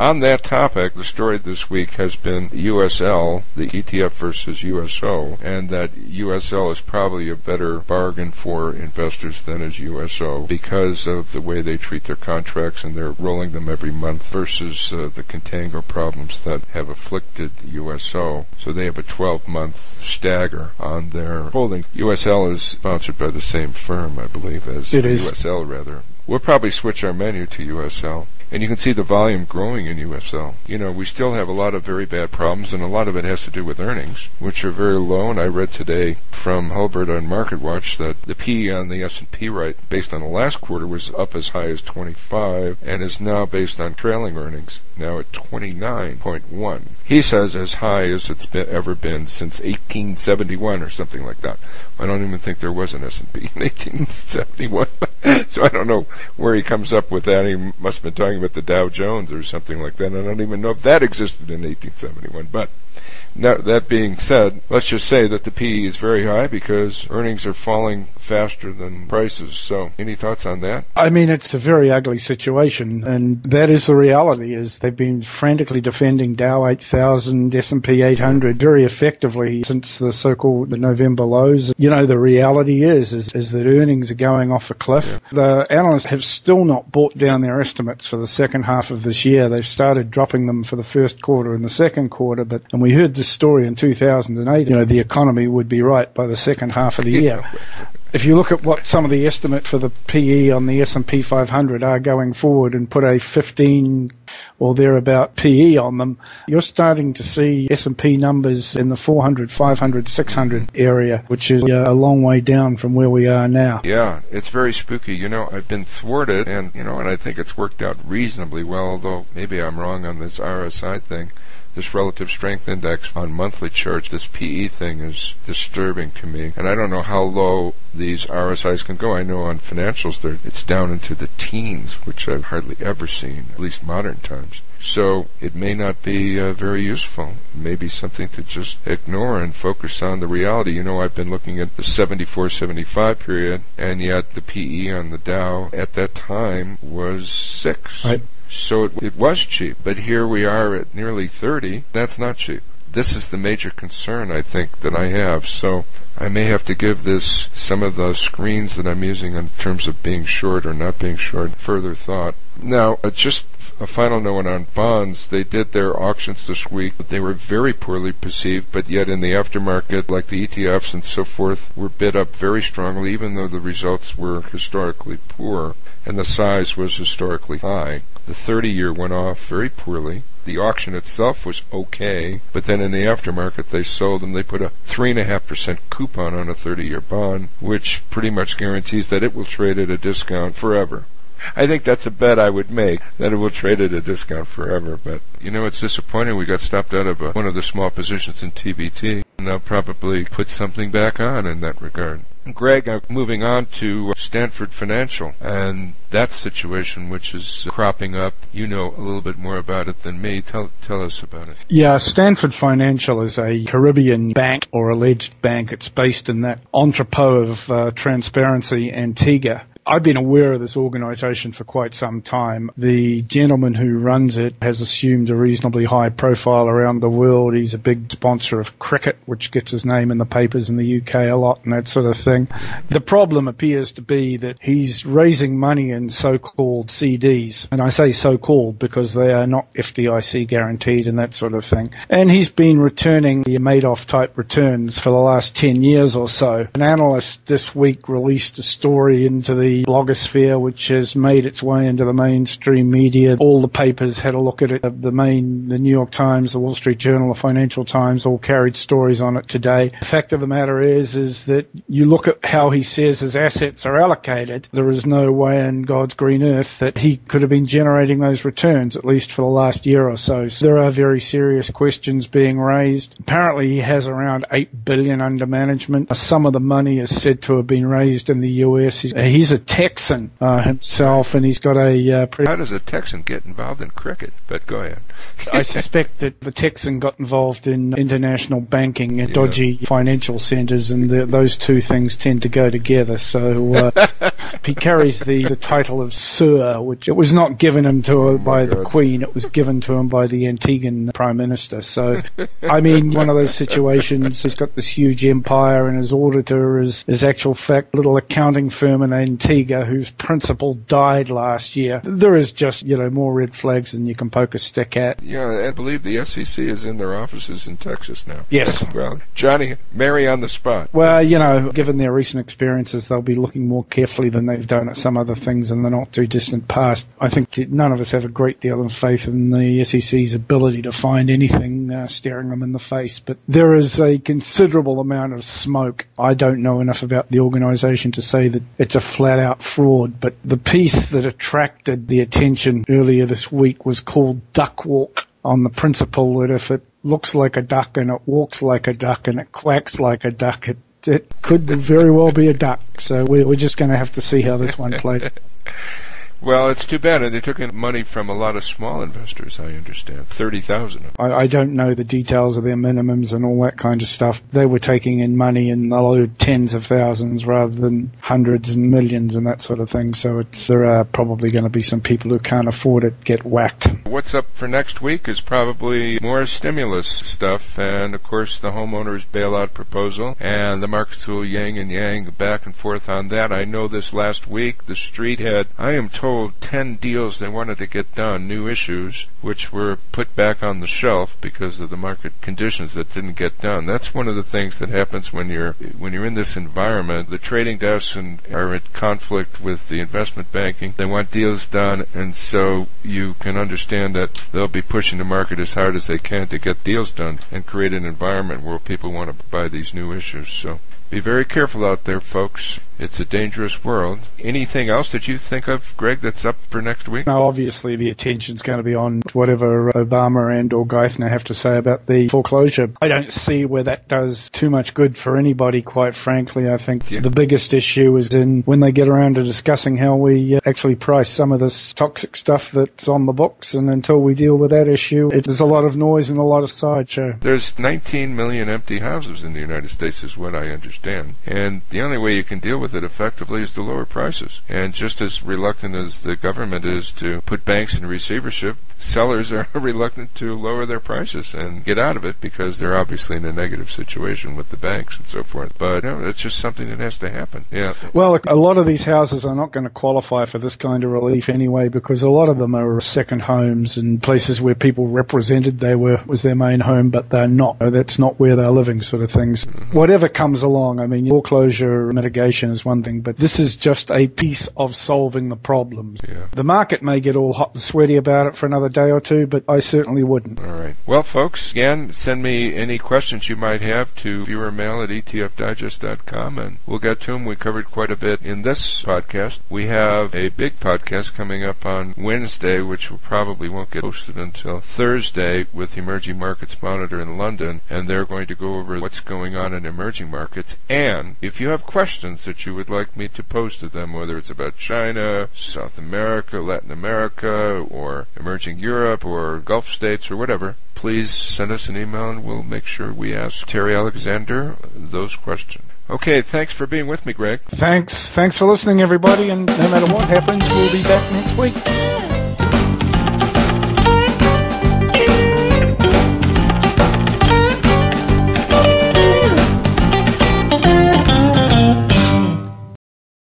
On that topic, the story this week has been USL, the ETF versus USO, and that USL is probably a better bargain for investors than is USO because of the way they treat their contracts and they're rolling them every month versus the contango problems that have afflicted USO. So they have a 12-month stagger on their holding. USL is sponsored by the same firm, I believe, as USL, rather. We'll probably switch our menu to USL. And you can see the volume growing in USL. You know, we still have a lot of very bad problems, and a lot of it has to do with earnings, which are very low. And I read today from Hulbert on MarketWatch that the PE on the S&P based on the last quarter, was up as high as 25, and is now based on trailing earnings, now at 29.1. He says as high as it's ever been since 1871 or something like that. I don't even think there was an S&P in 1871. So I don't know where he comes up with that. He must have been talking about the Dow Jones or something like that. I don't even know if that existed in 1871. But now, that being said, let's just say that the PE is very high because earnings are falling faster than prices. So any thoughts on that? I mean, it's a very ugly situation, and that is the reality, is they've been frantically defending Dow 8000, S&P 800 very effectively since the so-called the November lows. You know, the reality is that earnings are going off a cliff. Yeah. The analysts have still not brought down their estimates for the second half of this year. They've started dropping them for the first quarter and the second quarter, and we heard this story in 2008, you know, the economy would be right by the second half of the year. If you look at what some of the estimate for the PE on the S&P 500 are going forward and put a 15 or thereabout PE on them, you're starting to see S&P numbers in the 400, 500, 600 area, which is a long way down from where we are now. Yeah, it's very spooky. You know, I've been thwarted, and I think it's worked out reasonably well, although maybe I'm wrong on this RSI thing. This relative strength index on monthly charts, this PE thing is disturbing to me. And I don't know how low these RSIs can go. I know on financials it's down into the teens, which I've hardly ever seen, at least modern times. So it may not be very useful. It may be something to just ignore and focus on the reality. You know, I've been looking at the 74-75 period, and yet the PE on the Dow at that time was 6. Right. So it was cheap, but here we are at nearly 30. That's not cheap. This is the major concern, I think, that I have. So I may have to give this, some of the screens that I'm using in terms of being short or not being short, further thought. Now, just a final note on bonds. They did their auctions this week. They were very poorly perceived, but yet in the aftermarket, like the ETFs and so forth, were bid up very strongly, even though the results were historically poor and the size was historically high. The 30-year went off very poorly. The auction itself was okay, but then in the aftermarket they sold them. They put a 3.5% coupon on a 30-year bond, which pretty much guarantees that it will trade at a discount forever. I think that's a bet I would make, that it will trade at a discount forever. But, you know, it's disappointing. We got stopped out of one of the small positions in TBT, and I'll probably put something back on in that regard. Greg, moving on to Stanford Financial and that situation which is cropping up. You know a little bit more about it than me. Tell us about it. Yeah, Stanford Financial is a Caribbean bank or alleged bank. It's based in that entrepot of transparency, Antigua. I've been aware of this organization for quite some time. The gentleman who runs it has assumed a reasonably high profile around the world. He's a big sponsor of cricket, which gets his name in the papers in the UK a lot and that sort of thing. The problem appears to be that he's raising money in so-called CDs. And I say so-called because they are not FDIC guaranteed and that sort of thing. And he's been returning the Madoff-type returns for the last 10 years or so. An analyst this week released a story into the blogosphere, which has made its way into the mainstream media. All the papers had a look at it. The New York Times, the Wall Street Journal, the Financial Times all carried stories on it today. The fact of the matter is that you look at how he says his assets are allocated. There is no way in God's green earth that he could have been generating those returns, at least for the last year or so. So there are very serious questions being raised. Apparently he has around $8 billion under management. Some of the money is said to have been raised in the US. He's a Texan himself, and he's got a... How does a Texan get involved in cricket? But go ahead. I suspect that the Texan got involved in international banking and dodgy financial centres, and those two things tend to go together. So He carries the title of Sir, which it was not given him to by the Queen. It was given to him by the Antiguan Prime Minister. So, I mean, one of those situations, he's got this huge empire and his auditor is actual fact, little accounting firm in Antigua whose principal died last year. There is just, more red flags than you can poke a stick at. Yeah, I believe the SEC is in their offices in Texas now. Yes. Well, Johnny, Mary on the spot. Well, given their recent experiences, they'll be looking more carefully than they've done at some other things in the not too distant past. I think none of us have a great deal of faith in the SEC's ability to find anything staring them in the face, but there is a considerable amount of smoke. I don't know enough about the organisation to say that it's a flat-out fraud, but the piece that attracted the attention earlier this week was called Duck Walk, on the principle that if it looks like a duck and it walks like a duck and it quacks like a duck, it could very well be a duck. So we're just going to have to see how this one plays. Well, it's too bad. They took in money from a lot of small investors, I understand. 30,000. I don't know the details of their minimums and all that kind of stuff. They were taking in money in the low tens of thousands rather than hundreds and millions and that sort of thing. So there are probably going to be some people who can't afford it get whacked. What's up for next week is probably more stimulus stuff and, of course, the homeowners bailout proposal. And the markets will yin and yang back and forth on that. I know this last week the street had, I am told, 10 deals they wanted to get done, new issues, which were put back on the shelf because of the market conditions that didn't get done. That's one of the things that happens when you're in this environment. The trading desks are at conflict with the investment banking. They want deals done, and so you can understand that they'll be pushing the market as hard as they can to get deals done and create an environment where people want to buy these new issues. So be very careful out there, folks. It's a dangerous world. Anything else that you think of, Greg, that's up for next week? No, obviously the attention's going to be on whatever Obama and or Geithner have to say about the foreclosure. I don't see where that does too much good for anybody, quite frankly. I think the biggest issue is in when they get around to discussing how we actually price some of this toxic stuff that's on the books, and until we deal with that issue, there's a lot of noise and a lot of sideshow. There's 19 million empty houses in the United States is what I understand, and the only way you can deal with it effectively is to lower prices. And just as reluctant as the government is to put banks in receivership, sellers are reluctant to lower their prices and get out of it because they're obviously in a negative situation with the banks and so forth. But it's just something that has to happen. Yeah. Well, a lot of these houses are not going to qualify for this kind of relief anyway, because a lot of them are second homes and places where people represented was their main home, but they're not. That's not where they're living, sort of things. Mm-hmm. Whatever comes along, I mean, foreclosure mitigation is one thing, but this is just a piece of solving the problems. Yeah. The market may get all hot and sweaty about it for another day or two, but I certainly wouldn't. All right. Well, folks, again, send me any questions you might have to viewermail@etfdigest.com, and we'll get to them. We covered quite a bit in this podcast. We have a big podcast coming up on Wednesday, which probably won't get posted until Thursday, with the Emerging Markets Monitor in London, and they're going to go over what's going on in emerging markets. And if you have questions that you would like me to pose to them, whether it's about China, South America, Latin America, or emerging Europe, or Gulf states, or whatever, please send us an email and we'll make sure we ask Terry Alexander those questions. Okay, thanks for being with me, Greg. Thanks for listening, everybody, and no matter what happens, we'll be back next week.